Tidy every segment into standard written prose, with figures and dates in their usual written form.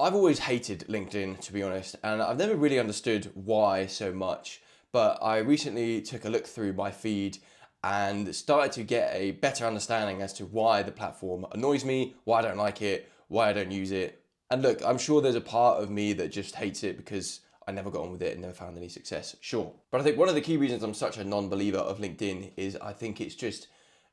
I've always hated LinkedIn, to be honest, and I've never really understood why so much. But I recently took a look through my feed and started to get a better understanding as to why the platform annoys me, why I don't like it, why I don't use it. And look, I'm sure there's a part of me that just hates it because I never got on with it and never found any success, sure. But I think one of the key reasons I'm such a non-believer of LinkedIn is I think it's just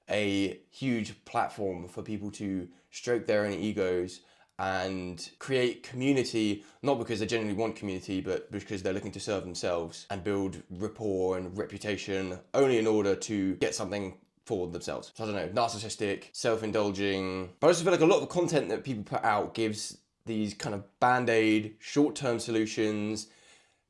a huge platform for people to stroke their own egos and create community, not because they genuinely want community, but because they're looking to serve themselves and build rapport and reputation only in order to get something for themselves. So I don't know, narcissistic, self-indulging. But I just feel like a lot of the content that people put out gives these kind of band-aid, short-term solutions.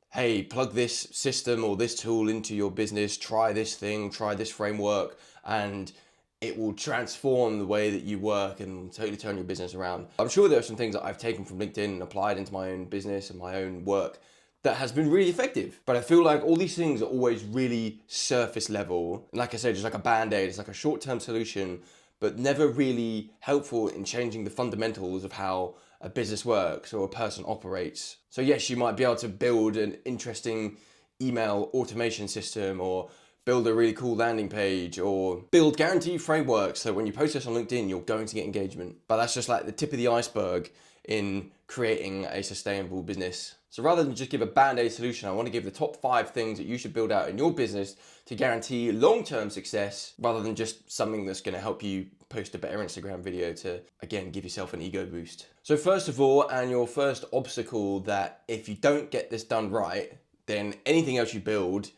Hey, plug this system or this tool into your business, try this thing, try this framework, and it will transform the way that you work and totally turn your business around. I'm sure there are some things that I've taken from LinkedIn and applied into my own business and my own work that has been really effective. But I feel like all these things are always really surface level. And like I said, just like a band-aid, it's like a short-term solution, but never really helpful in changing the fundamentals of how a business works or a person operates. So yes, you might be able to build an interesting email automation system or build a really cool landing page or build guarantee frameworks so when you post this on LinkedIn, you're going to get engagement. But that's just like the tip of the iceberg in creating a sustainable business. So rather than just give a band-aid solution, I want to give the top 5 things that you should build out in your business to guarantee long-term success rather than just something that's going to help you post a better Instagram video to, again, give yourself an ego boost. So first of all, and your first obstacle that if you don't get this done right, then anything else you build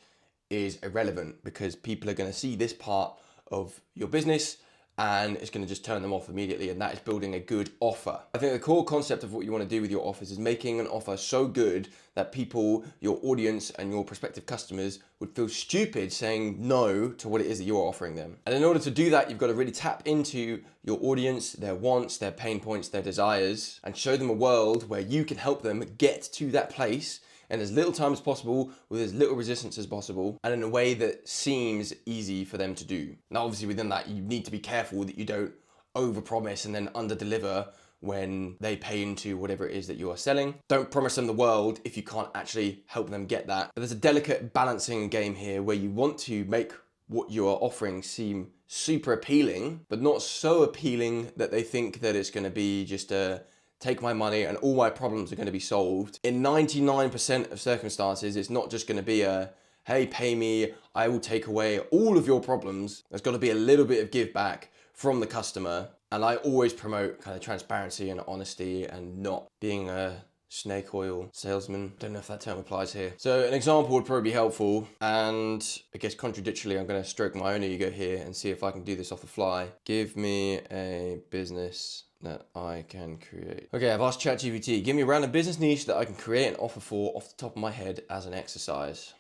is irrelevant because people are going to see this part of your business and it's going to just turn them off immediately, and that is building a good offer. I think the core concept of what you want to do with your offers is making an offer so good that people, your audience and your prospective customers would feel stupid saying no to what it is that you're offering them. And in order to do that, you've got to really tap into your audience, their wants, their pain points, their desires, and show them a world where you can help them get to that place in as little time as possible, with as little resistance as possible, and in a way that seems easy for them to do. Now, obviously within that, you need to be careful that you don't overpromise and then underdeliver when they pay into whatever it is that you are selling. Don't promise them the world if you can't actually help them get that. But there's a delicate balancing game here where you want to make what you are offering seem super appealing, but not so appealing that they think that it's going to be just a take my money and all my problems are going to be solved. In 99% of circumstances, it's not just going to be a, hey, pay me, I will take away all of your problems. There's got to be a little bit of give back from the customer. And I always promote kind of transparency and honesty and not being a snake oil salesman. Don't know if that term applies here. So an example would probably be helpful, and I guess contradictorily, I'm going to stroke my own ego here and see if I can do this off the fly. Give me a business that I can create. Okay, I've asked ChatGPT, give me a random business niche that I can create an offer for off the top of my head as an exercise.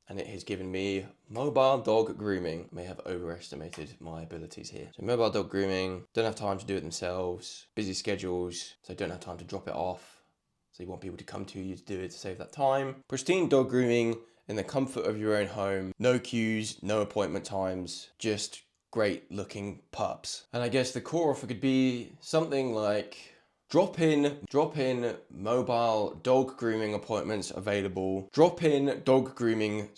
And it has given me mobile dog grooming. May have overestimated my abilities here. So mobile dog grooming, don't have time to do it themselves, busy schedules, so don't have time to drop it off. So you want people to come to you to do it to save that time. Pristine dog grooming in the comfort of your own home. No queues, no appointment times, just great looking pups. And I guess the core offer could be something like drop in mobile dog grooming appointments available. Drop in dog grooming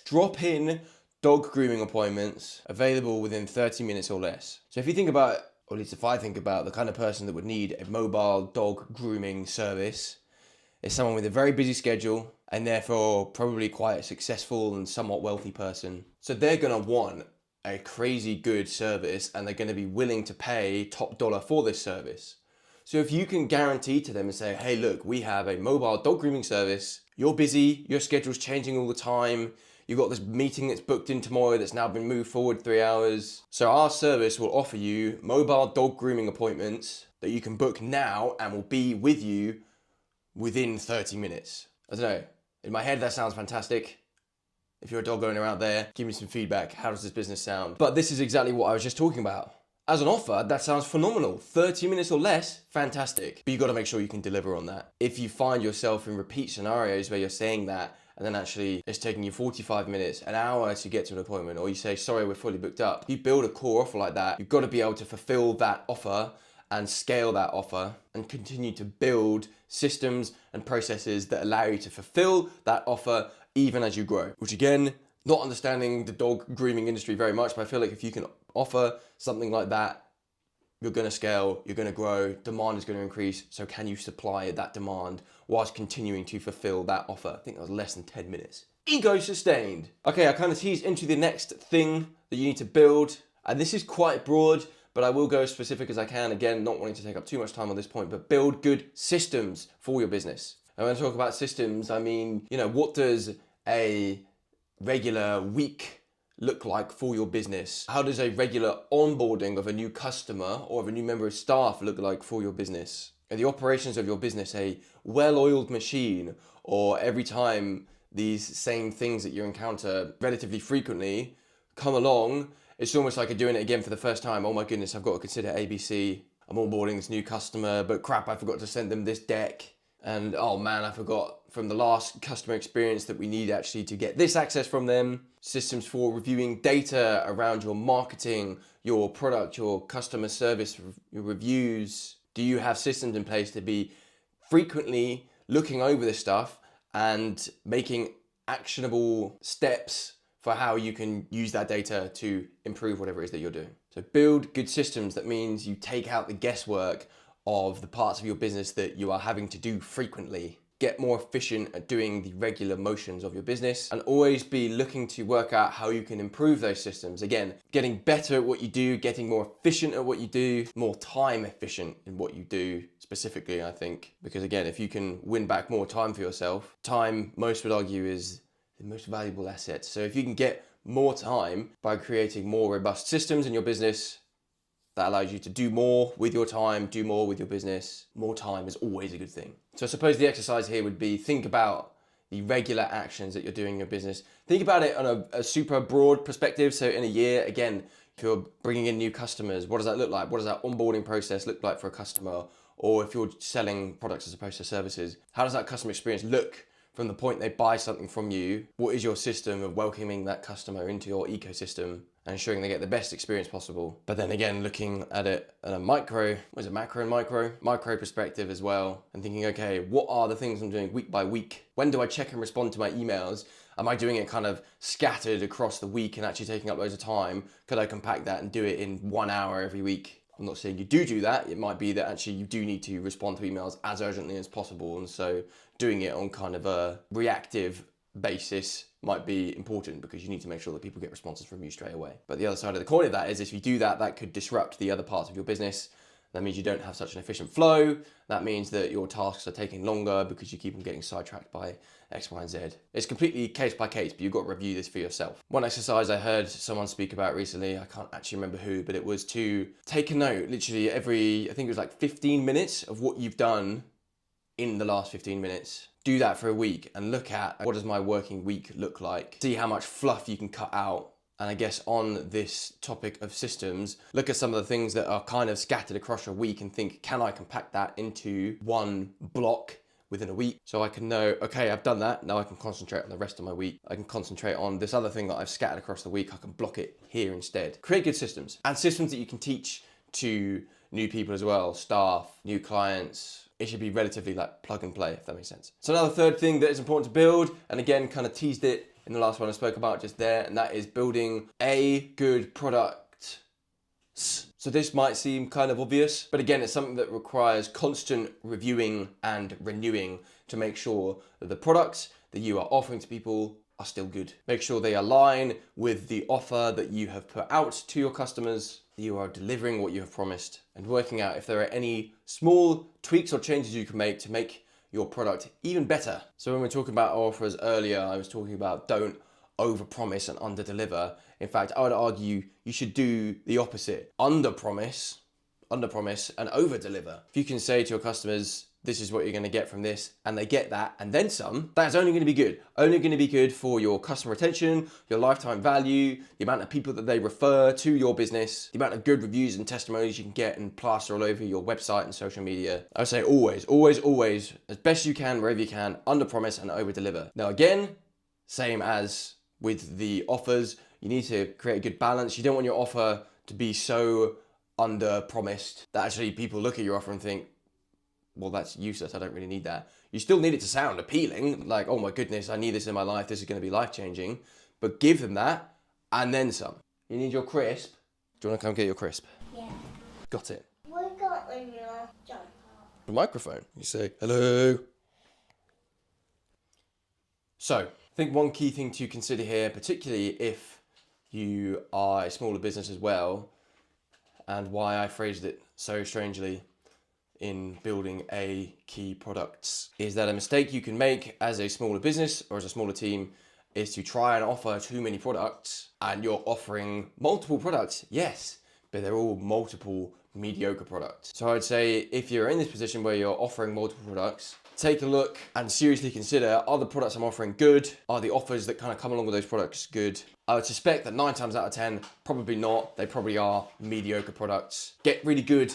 Drop in dog grooming appointments available within 30 minutes or less. So if you think about, or at least if I think about the kind of person that would need a mobile dog grooming service, is someone with a very busy schedule and therefore probably quite a successful and somewhat wealthy person. So they're gonna want a crazy good service and they're gonna be willing to pay top dollar for this service. So if you can guarantee to them and say, hey, look, we have a mobile dog grooming service. You're busy, your schedule's changing all the time. You've got this meeting that's booked in tomorrow that's now been moved forward 3 hours. So our service will offer you mobile dog grooming appointments that you can book now and will be with you within 30 minutes. I don't know, in my head that sounds fantastic. If you're a dog owner out there, give me some feedback. How does this business sound? But this is exactly what I was just talking about. As an offer, that sounds phenomenal. 30 minutes or less, fantastic. But you gotta make sure you can deliver on that. If you find yourself in repeat scenarios where you're saying that, and then actually it's taking you 45 minutes, an hour to get to an appointment, or you say, sorry, we're fully booked up. You build a core offer like that, you've gotta be able to fulfill that offer and scale that offer and continue to build systems and processes that allow you to fulfill that offer even as you grow. Which again, not understanding the dog grooming industry very much, but I feel like if you can offer something like that, you're going to scale, you're going to grow, demand is going to increase. So can you supply that demand whilst continuing to fulfill that offer? I think that was less than 10 minutes. Ego sustained. Okay, I kind of teased into the next thing that you need to build. And this is quite broad, but I will go as specific as I can. Again, not wanting to take up too much time on this point, but build good systems for your business. And when I talk about systems, I mean, what does a regular week look like for your business? How does a regular onboarding of a new customer or of a new member of staff look like for your business? Are the operations of your business a well-oiled machine, or every time these same things that you encounter relatively frequently come along, it's almost like you're doing it again for the first time? Oh my goodness, I've got to consider ABC. I'm onboarding this new customer, but crap, I forgot to send them this deck. And oh man, I forgot from the last customer experience that we need actually to get this access from them. Systems for reviewing data around your marketing, your product, your customer service, your reviews. Do you have systems in place to be frequently looking over this stuff and making actionable steps for how you can use that data to improve whatever it is that you're doing? So build good systems. That means you take out the guesswork of the parts of your business that you are having to do frequently. Get more efficient at doing the regular motions of your business, and always be looking to work out how you can improve those systems. Again, getting better at what you do, getting more efficient at what you do, more time efficient in what you do specifically, I think. Because again, if you can win back more time for yourself, time, most would argue, is the most valuable asset. So if you can get more time by creating more robust systems in your business, that allows you to do more with your time, do more with your business. More time is always a good thing. So I suppose the exercise here would be, think about the regular actions that you're doing in your business. Think about it on a super broad perspective. So in a year, again, if you're bringing in new customers, what does that look like? What does that onboarding process look like for a customer? Or if you're selling products as opposed to services, how does that customer experience look from the point they buy something from you? What is your system of welcoming that customer into your ecosystem and ensuring they get the best experience possible? But then again, looking at it at a macro perspective as well, and thinking, okay, what are the things I'm doing week by week? When do I check and respond to my emails? Am I doing it kind of scattered across the week and actually taking up loads of time? Could I compact that and do it in 1 hour every week? I'm not saying you do that. It might be that actually you do need to respond to emails as urgently as possible. And so doing it on kind of a reactive basis might be important, because you need to make sure that people get responses from you straight away. But the other side of the coin of that is, if you do that, that could disrupt the other parts of your business. That means you don't have such an efficient flow. That means that your tasks are taking longer because you keep on getting sidetracked by X, Y, and Z. It's completely case by case, but you've got to review this for yourself. One exercise I heard someone speak about recently, I can't actually remember who, but it was to take a note literally every, I think it was like 15 minutes of what you've done in the last 15 minutes. Do that for a week and look at, what does my working week look like? See how much fluff you can cut out. And I guess on this topic of systems, look at some of the things that are kind of scattered across your week and think, can I compact that into one block within a week? So I can know, okay, I've done that. Now I can concentrate on the rest of my week. I can concentrate on this other thing that I've scattered across the week. I can block it here instead. Create good systems, and systems that you can teach to new people as well, staff, new clients. It should be relatively like plug and play, if that makes sense. So another third thing that is important to build, and again, kind of teased it in the last one I spoke about just there, and that is building a good product. So this might seem kind of obvious, but again, it's something that requires constant reviewing and renewing to make sure that the products that you are offering to people are still good. Make sure they align with the offer that you have put out to your customers, that you are delivering what you have promised, and working out if there are any small tweaks or changes you can make to make your product even better. So when we were talking about our offers earlier, I was talking about don't overpromise and underdeliver. In fact, I would argue you should do the opposite. Underpromise and overdeliver. If you can say to your customers, this is what you're going to get from this, and they get that and then some, that's only going to be good. Only going to be good for your customer retention, your lifetime value, the amount of people that they refer to your business, the amount of good reviews and testimonies you can get and plaster all over your website and social media. I would say always, as best you can, wherever you can, underpromise and overdeliver. Now again, same as with the offers, you need to create a good balance. You don't want your offer to be so under promised, that actually people look at your offer and think, well, that's useless, I don't really need that. You still need it to sound appealing, like, oh my goodness, I need this in my life, this is going to be life-changing. But give them that, and then some. You need your crisp? Do you want to come get your crisp? Yeah. Got it. What you got on your jumper? The microphone. You say, hello. So, I think one key thing to consider here, particularly if you are a smaller business as well, and why I phrased it so strangely in building a key products, is that a mistake you can make as a smaller business or as a smaller team is to try and offer too many products, and you're offering multiple products, yes, but they're all multiple mediocre products. So I'd say if you're in this position where you're offering multiple products, take a look and seriously consider, are the products I'm offering good? Are the offers that kind of come along with those products good? I would suspect that 9 times out of 10, probably not. They probably are mediocre products. Get really good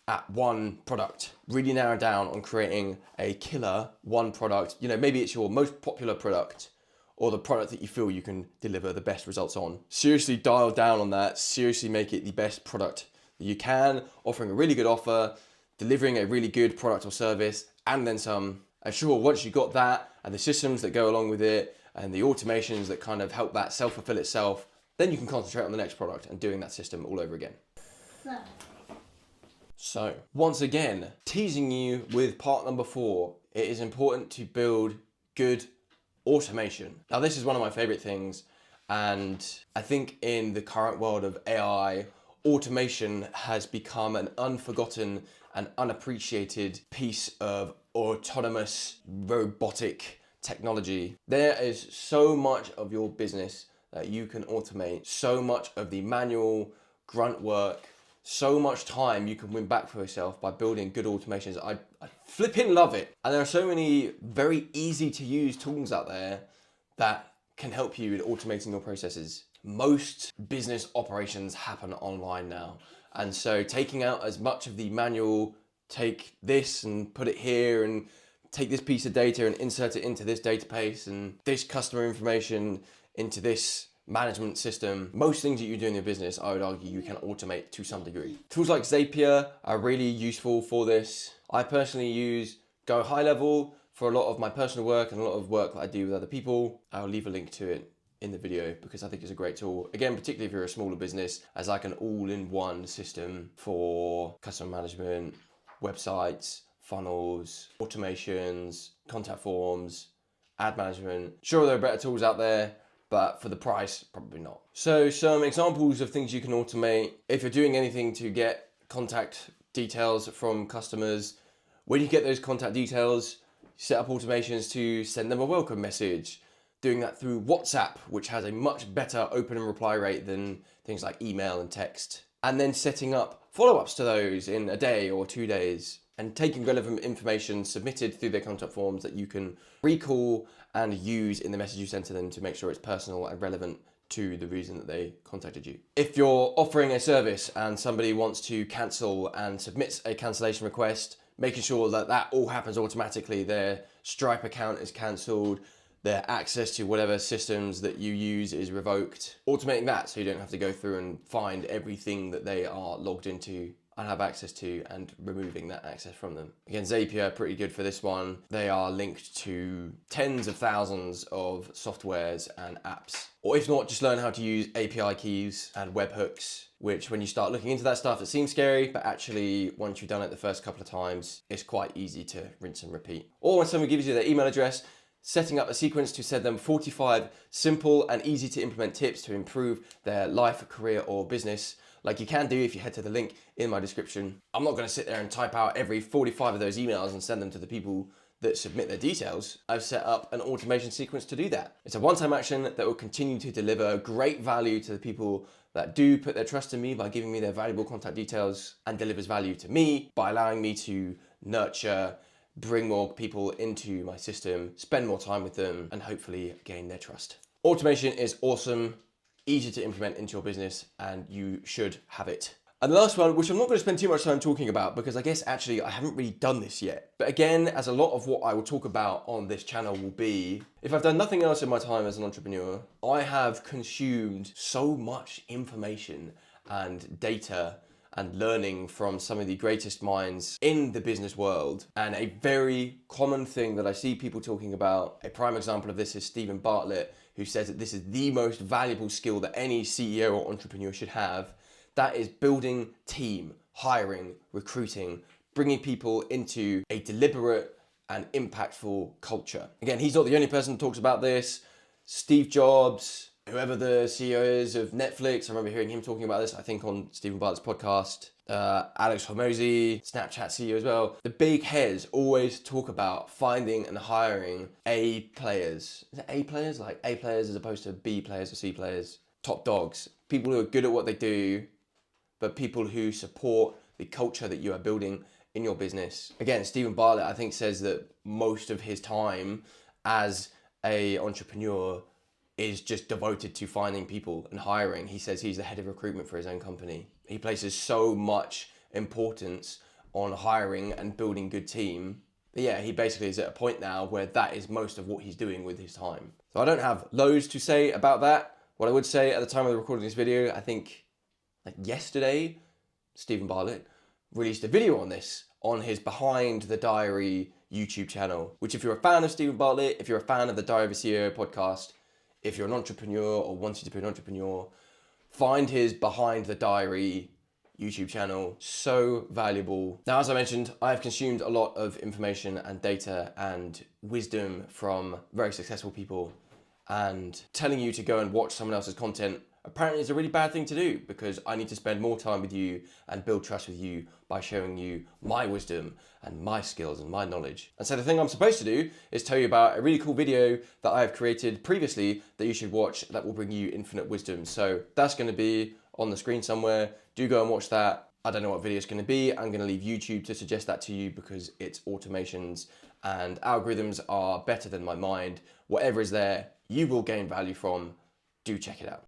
at one product. Really narrow down on creating a killer one product. You know, maybe it's your most popular product or the product that you feel you can deliver the best results on. Seriously dial down on that. Seriously make it the best product that you can, offering a really good offer, delivering a really good product or service, and then some. And sure, once you got that and the systems that go along with it and the automations that kind of help that self-fulfill itself, then you can concentrate on the next product and doing that system all over again. So, once again, teasing you with part number 4, it is important to build good automation. Now, this is one of my favorite things, and I think in the current world of AI, automation has become an unforgotten and unappreciated piece of autonomous robotic technology. There is so much of your business that you can automate, so much of the manual grunt work, so much time you can win back for yourself by building good automations. I flipping love it. And there are so many very easy to use tools out there that can help you in automating your processes. Most business operations happen online now. And so taking out as much of the manual, take this and put it here and take this piece of data and insert it into this database and this customer information into this management system. Most things that you do in your business, I would argue you can automate to some degree. Tools like Zapier are really useful for this. I personally use Go High Level for a lot of my personal work and a lot of work that I do with other people. I'll leave a link to it in the video because I think it's a great tool. Again, particularly if you're a smaller business, as like an all-in-one system for customer management, websites, funnels, automations, contact forms, ad management. Sure, there are better tools out there, but for the price, probably not. So some examples of things you can automate. If you're doing anything to get contact details from customers, when you get those contact details, set up automations to send them a welcome message. Doing that through WhatsApp, which has a much better open and reply rate than things like email and text. And then setting up follow-ups to those in a day or 2 days, and taking relevant information submitted through their contact forms that you can recall and use in the message you send to them to make sure it's personal and relevant to the reason that they contacted you. If you're offering a service and somebody wants to cancel and submits a cancellation request, making sure that that all happens automatically, their Stripe account is cancelled, their access to whatever systems that you use is revoked. Automating that so you don't have to go through and find everything that they are logged into and have access to, and removing that access from them. Again, Zapier are pretty good for this one. They are linked to tens of thousands of softwares and apps. Or if not, just learn how to use API keys and webhooks, which when you start looking into that stuff, it seems scary, but actually once you've done it the first couple of times, it's quite easy to rinse and repeat. Or when someone gives you their email address, setting up a sequence to send them 45 simple and easy to implement tips to improve their life, career, or business, like you can do if you head to the link in my description. I'm not going to sit there and type out every 45 of those emails and send them to the people that submit their details. I've set up an automation sequence to do that. It's a one-time action that will continue to deliver great value to the people that do put their trust in me by giving me their valuable contact details, and delivers value to me by allowing me to nurture, bring more people into my system, spend more time with them, and hopefully gain their trust. Automation is awesome, easy to implement into your business, and you should have it. And the last one, which I'm not going to spend too much time talking about because I guess actually I haven't really done this yet. But again, as a lot of what I will talk about on this channel will be, if I've done nothing else in my time as an entrepreneur, I have consumed so much information and data and learning from some of the greatest minds in the business world. And a very common thing that I see people talking about, a prime example of this is Stephen Bartlett, who says that this is the most valuable skill that any CEO or entrepreneur should have. That is building team, hiring, recruiting, bringing people into a deliberate and impactful culture. Again, he's not the only person that talks about this. Steve Jobs, whoever the CEO is of Netflix, I remember hearing him talking about this, I think on Stephen Bartlett's podcast. Alex Hormozy, Snapchat CEO as well. The big heads always talk about finding and hiring A players. Is it A players? Like A players as opposed to B players or C players. Top dogs. People who are good at what they do, but people who support the culture that you are building in your business. Again, Stephen Bartlett, I think, says that most of his time as a entrepreneur is just devoted to finding people and hiring. He says he's the head of recruitment for his own company. He places so much importance on hiring and building good team. But yeah, he basically is at a point now where that is most of what he's doing with his time. So I don't have loads to say about that. What I would say at the time of recording this video, I think like yesterday, Stephen Bartlett released a video on this on his Behind the Diary YouTube channel, which if you're a fan of Stephen Bartlett, if you're a fan of the Diary of a CEO podcast, if you're an entrepreneur or wanting to be an entrepreneur, find his Behind the Diary YouTube channel. So valuable. Now, as I mentioned, I've consumed a lot of information and data and wisdom from very successful people, and telling you to go and watch someone else's content apparently is a really bad thing to do, because I need to spend more time with you and build trust with you by showing you my wisdom and my skills and my knowledge. And so the thing I'm supposed to do is tell you about a really cool video that I have created previously that you should watch that will bring you infinite wisdom. So that's going to be on the screen somewhere. Do go and watch that. I don't know what video it's going to be. I'm going to leave YouTube to suggest that to you because it's automations and algorithms are better than my mind. Whatever is there, you will gain value from. Do check it out.